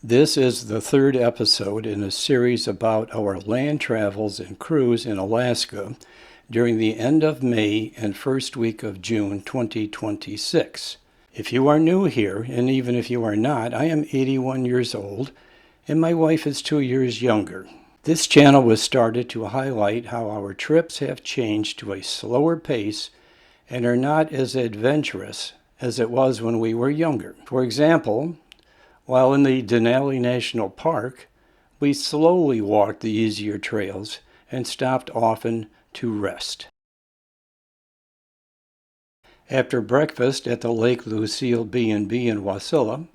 This is the third episode in a series about our land travels and cruise in Alaska during the end of May and first week of June 2026. If you are new here, and even if you are not, I am 81 years old and my wife is 2 years younger. This channel was started to highlight how our trips have changed to a slower pace and are not as adventurous as it was when we were younger. For example, while in the Denali National Park, we slowly walked the easier trails and stopped often to rest. After breakfast at the Lake Lucille B&B in Wasilla,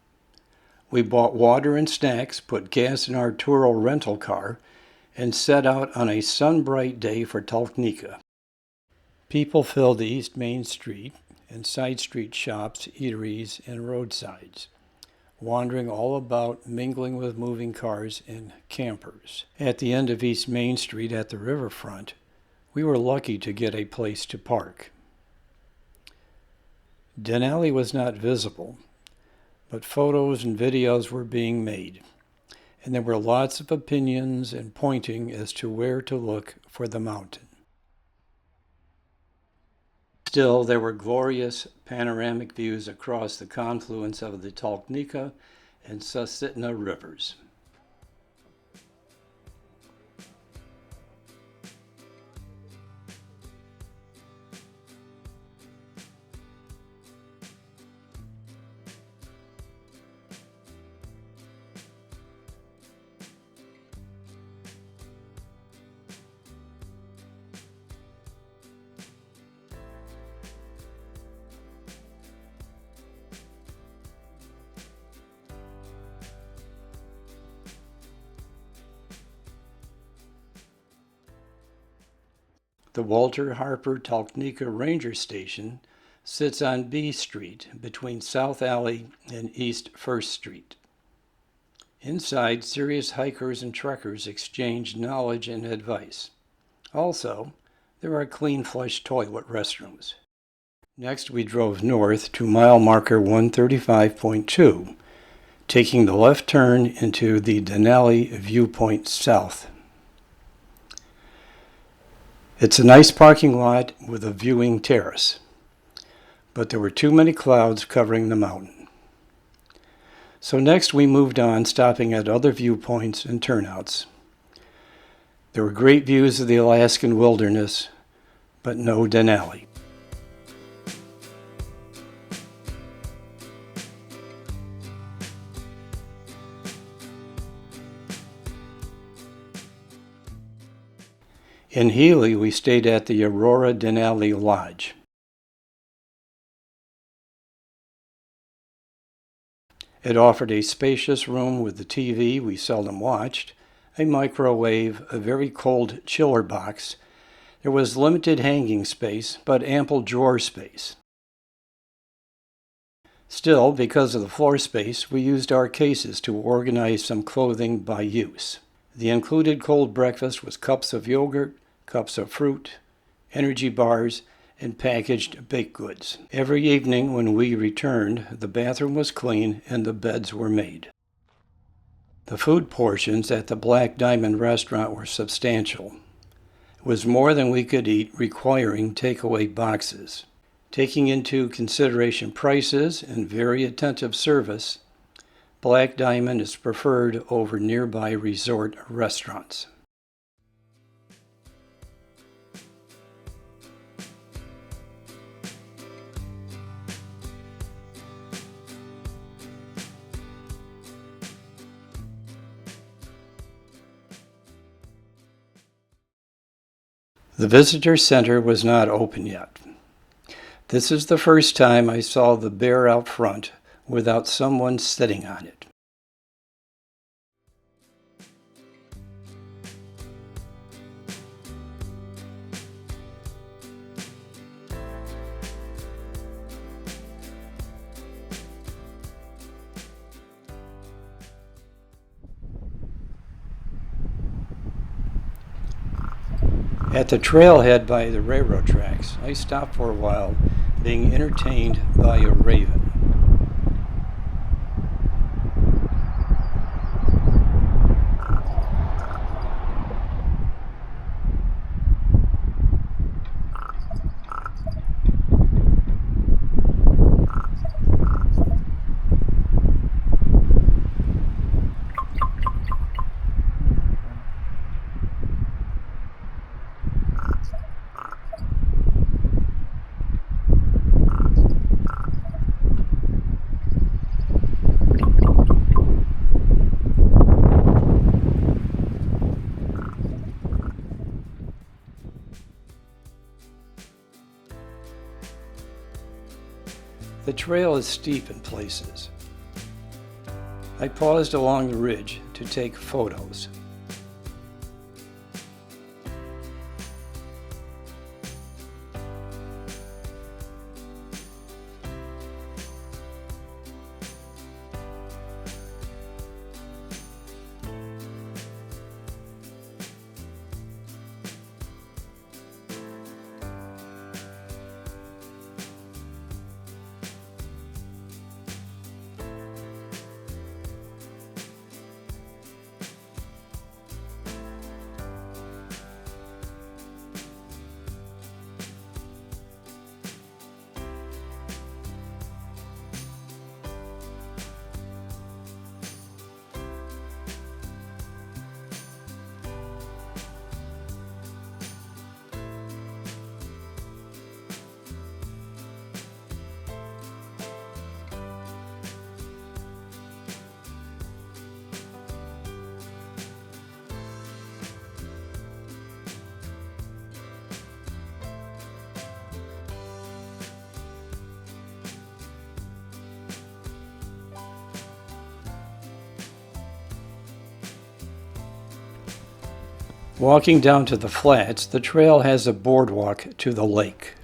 we bought water and snacks, put gas in our Turo rental car, and set out on a sun-bright day for Talkeetna. People filled the East Main Street and side street shops, eateries, and roadsides, wandering all about, mingling with moving cars and campers. At the end of East Main Street at the riverfront, we were lucky to get a place to park. Denali was not visible, but photos and videos were being made, and there were lots of opinions and pointing as to where to look for the mountain. Still, there were glorious panoramic views across the confluence of the Talkeetna and Talkeetna rivers. The Walter Harper Talkeetna Ranger Station sits on B Street between South Alley and East First Street. Inside, serious hikers and trekkers exchange knowledge and advice. Also, there are clean flush toilet restrooms. Next, we drove north to mile marker 135.2, taking the left turn into the Denali Viewpoint South. It's a nice parking lot with a viewing terrace, but there were too many clouds covering the mountain. So next we moved on, stopping at other viewpoints and turnouts. There were great views of the Alaskan wilderness, but no Denali. In Healy, we stayed at the Aurora Denali Lodge. It offered a spacious room with the TV we seldom watched, a microwave, a very cold chiller box. There was limited hanging space, but ample drawer space. Still, because of the floor space, we used our cases to organize some clothing by use. The included cold breakfast was cups of yogurt, cups of fruit, energy bars, and packaged baked goods. Every evening when we returned, the bathroom was clean and the beds were made. The food portions at the Black Diamond restaurant were substantial. It was more than we could eat, requiring takeaway boxes. Taking into consideration prices and very attentive service, Black Diamond is preferred over nearby resort restaurants. The visitor center was not open yet. This is the first time I saw the bear out front without someone sitting on it. At the trailhead by the railroad tracks, I stopped for a while, being entertained by a raven. The trail is steep in places. I paused along the ridge to take photos. Walking down to the flats, the trail has a boardwalk to the lake.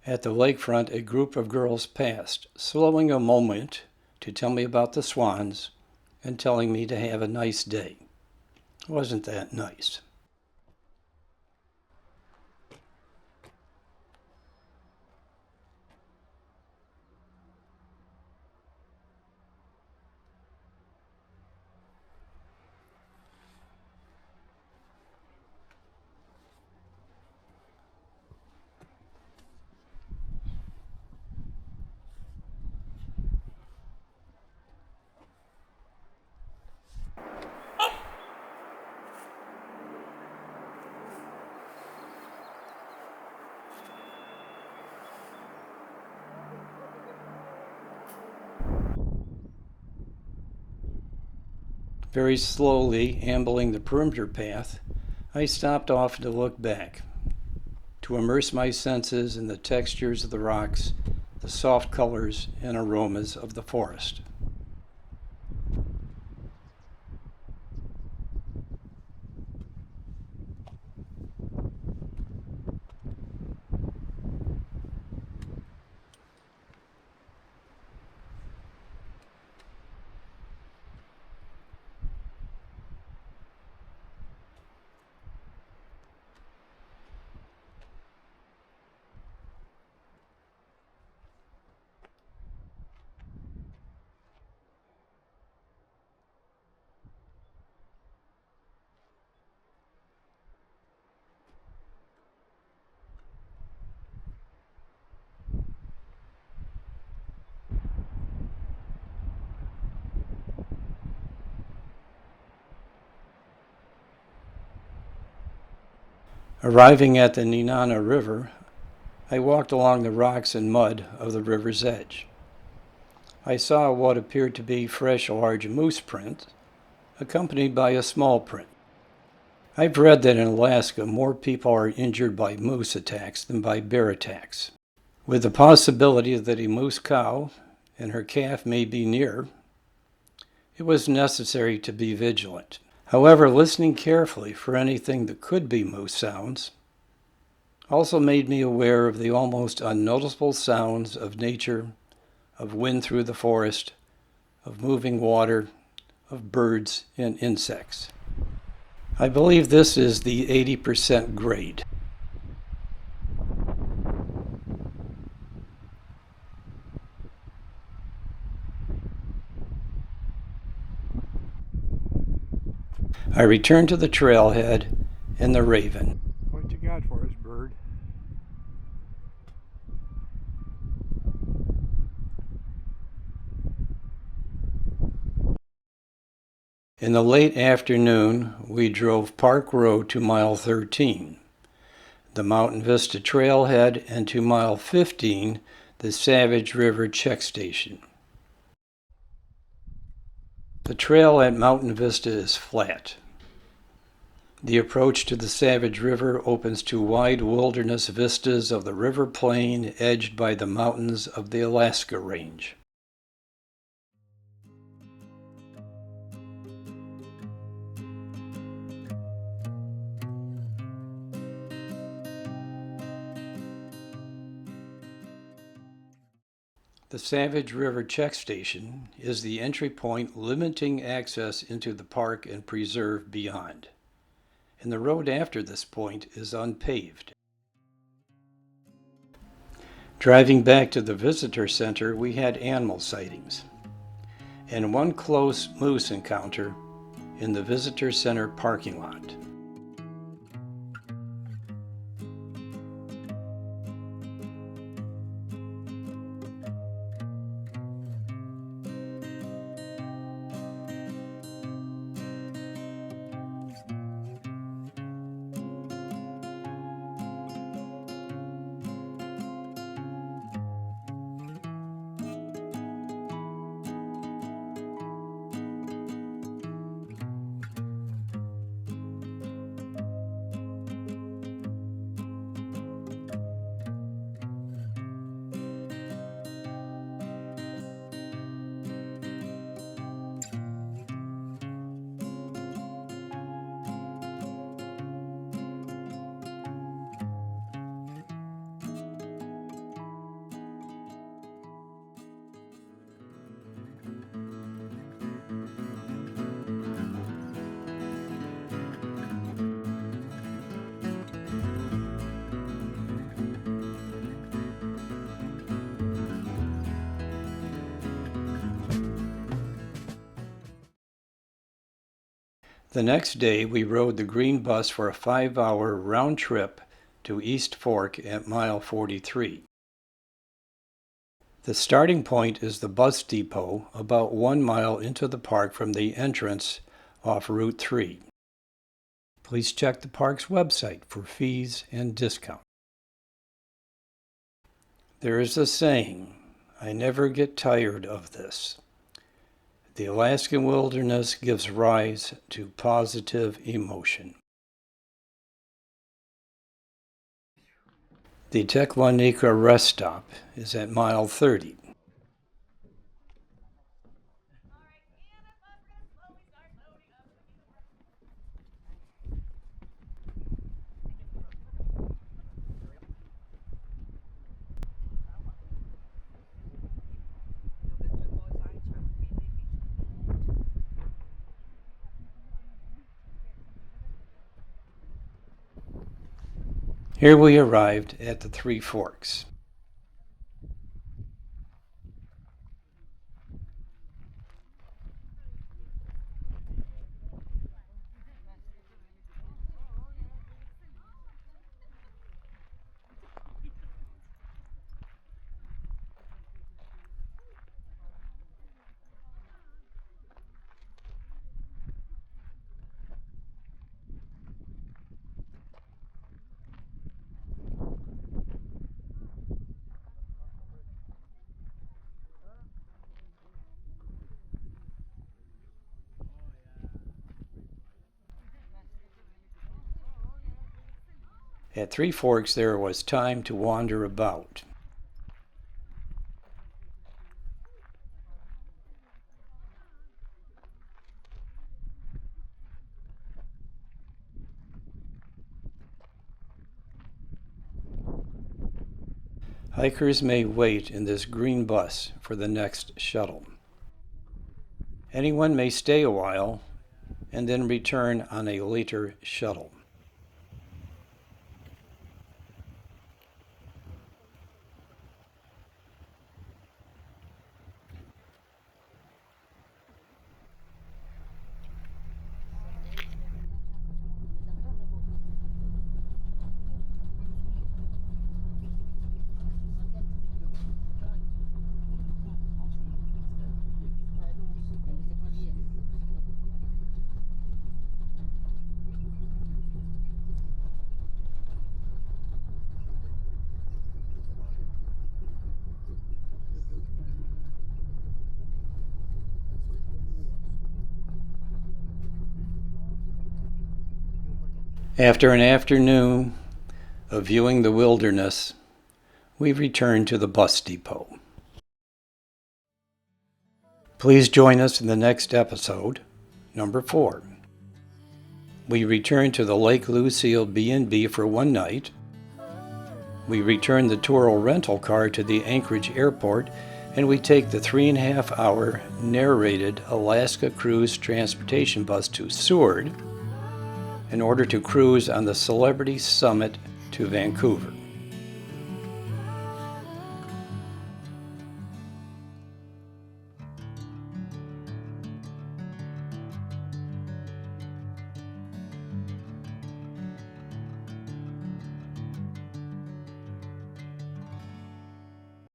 At the lakefront, a group of girls passed, slowing a moment to tell me about the swans and telling me to have a nice day. Wasn't that nice? Very slowly, ambling the perimeter path, I stopped off to look back, to immerse my senses in the textures of the rocks, the soft colors and aromas of the forest. Arriving at the Nenana River, I walked along the rocks and mud of the river's edge. I saw what appeared to be fresh large moose print, accompanied by a small print. I've read that in Alaska more people are injured by moose attacks than by bear attacks. With the possibility that a moose cow and her calf may be near, it was necessary to be vigilant. However, listening carefully for anything that could be moose sounds also made me aware of the almost unnoticeable sounds of nature, of wind through the forest, of moving water, of birds and insects. I believe this is the 80% grade. I returned to the trailhead and the Raven. What you got for us, bird? In the late afternoon, we drove Park Road to mile 13, the Mountain Vista Trailhead, and to mile 15, the Savage River Check Station. The trail at Mountain Vista is flat. The approach to the Savage River opens to wide wilderness vistas of the river plain edged by the mountains of the Alaska Range. The Savage River Check Station is the entry point limiting access into the park and preserve beyond, and the road after this point is unpaved. Driving back to the visitor center, we had animal sightings, and one close moose encounter in the visitor center parking lot. The next day, we rode the green bus for a 5-hour round trip to East Fork at mile 43. The starting point is the bus depot about 1 mile into the park from the entrance off Route 3. Please check the park's website for fees and discounts. There is a saying, I never get tired of this. The Alaskan wilderness gives rise to positive emotion. The Talkeetna rest stop is at mile 30. Here we arrived at the Three Forks. At Three Forks, there was time to wander about. Hikers may wait in this green bus for the next shuttle. Anyone may stay a while and then return on a later shuttle. After an afternoon of viewing the wilderness, we return to the bus depot. Please join us in the next episode, number 4. We return to the Lake Lucille B&B for one night. We return the Toro rental car to the Anchorage airport, and we take the 3.5-hour narrated Alaska Cruise transportation bus to Seward in order to cruise on the Celebrity Summit to Vancouver.